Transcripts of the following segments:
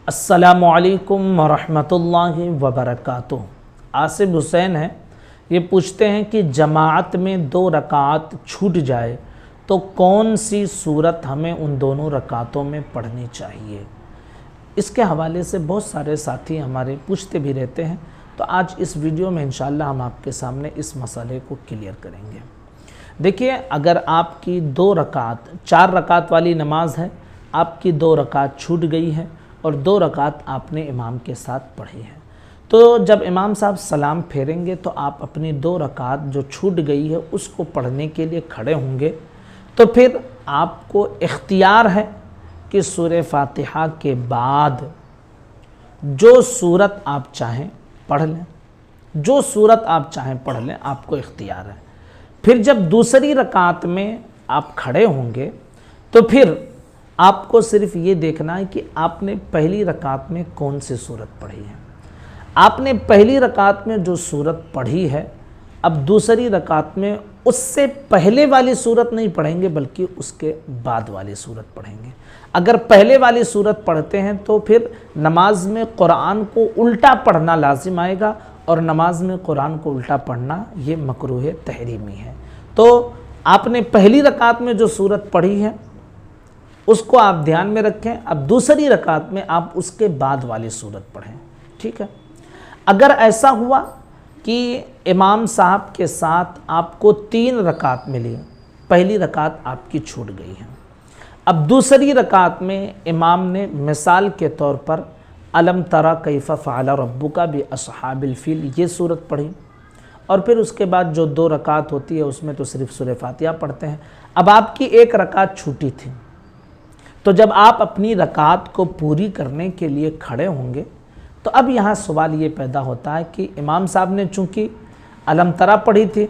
अस्सलामुअलैकुम वरहमतुल्लाहि वबरकातुहू। आसिफ हुसैन हैं, ये पूछते हैं कि जमाअत में 2 रकात छूट जाए तो कौन सी सूरत हमें उन दोनों रकातों में पढ़नी चाहिए। इसके हवाले से बहुत सारे साथी हमारे पूछते भी रहते हैं, तो आज इस वीडियो में इंशाअल्लाह हम आपके सामने इस मसले को क्लियर करेंगे। देखिए, अगर आपकी 2 रकात 4 रकात वाली नमाज है, आपकी 2 रकात छूट गई है और 2 रकात आपने इमाम के साथ पढ़ी है, तो जब इमाम साहब सलाम फेरेंगे तो आप अपनी 2 रकात जो छूट गई है उसको पढ़ने के लिए खड़े होंगे। तो फिर आपको इख्तियार है कि सूरह फातिहा के बाद जो सूरत आप चाहें पढ़ लें, जो सूरत आप चाहें पढ़ लें, आपको इख्तियार है। फिर जब दूसरी रकात में आप खड़े होंगे तो फिर आपको सिर्फ ये देखना है कि आपने पहली रकात में कौन सी सूरत पढ़ी है। आपने पहली रकात में जो सूरत पढ़ी है, अब दूसरी रकात में उससे पहले वाली सूरत नहीं पढ़ेंगे बल्कि उसके बाद वाली सूरत पढ़ेंगे। अगर पहले वाली सूरत पढ़ते हैं तो फिर नमाज में कुरान को उल्टा पढ़ना लाजिम आएगा, और नमाज में कुरान को उल्टा पढ़ना ये मकरूह तहरीमी है। तो आपने पहली रकात में जो सूरत पढ़ी है उसको आप ध्यान में रखें। अब दूसरी रकात में आप उसके बाद वाली सूरत पढ़ें, ठीक है। अगर ऐसा हुआ कि इमाम साहब के साथ आपको 3 रकात मिली, पहली रकात आपकी छूट गई है, अब दूसरी रकात में इमाम ने मिसाल के तौर पर अलम तरा कैफ़ फ़अल रब्बुका बि अस्हाबिल फ़ील ये सूरत पढ़ी, और फिर उसके बाद जो 2 रकात होती है उसमें तो सिर्फ सूरह फातिहा पढ़ते हैं। अब आपकी 1 रकात छूटी थी, तो जब आप अपनी रकात को पूरी करने के लिए खड़े होंगे तो अब यहाँ सवाल ये पैदा होता है कि इमाम साहब ने चूँकि अलम तरा पढ़ी थी,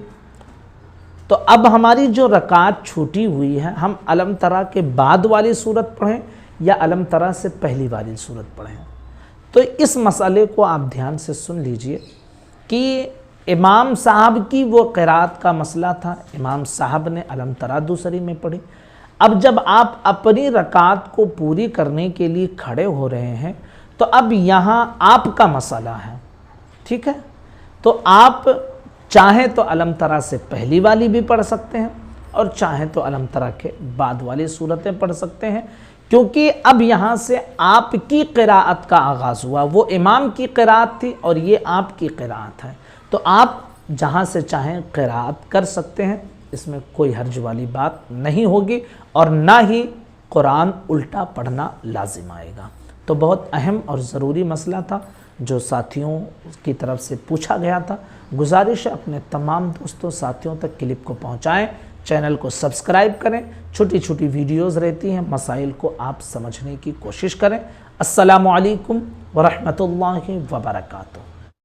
तो अब हमारी जो रकात छूटी हुई है हम अलम तरा के बाद वाली सूरत पढ़ें या अलम तरा से पहली वाली सूरत पढ़ें। तो इस मसले को आप ध्यान से सुन लीजिए कि इमाम साहब की वो क़िराअत का मसला था, इमाम साहब ने अलम तरा दूसरी में पढ़ी। अब जब आप अपनी रकात को पूरी करने के लिए खड़े हो रहे हैं तो अब यहाँ आपका मसला है, ठीक है। तो आप चाहें तो अलम तरा से पहली वाली भी पढ़ सकते हैं और चाहें तो अलम तरा के बाद वाली सूरतें पढ़ सकते हैं, क्योंकि अब यहाँ से आपकी क़िराअत का आगाज़ हुआ। वो इमाम की क़िराअत थी और ये आपकी क़िराअत है, तो आप जहाँ से चाहें क़िराअत कर सकते हैं, इसमें कोई हर्ज वाली बात नहीं होगी और ना ही कुरान उल्टा पढ़ना लाजिम आएगा। तो बहुत अहम और ज़रूरी मसला था जो साथियों की तरफ से पूछा गया था। गुजारिश है अपने तमाम दोस्तों साथियों तक क्लिप को पहुंचाएं, चैनल को सब्सक्राइब करें, छोटी छोटी वीडियोस रहती हैं, मसाइल को आप समझने की कोशिश करें। अस्सलामु अलैकुम वरहमतुल्लाहि वबरकातुहू।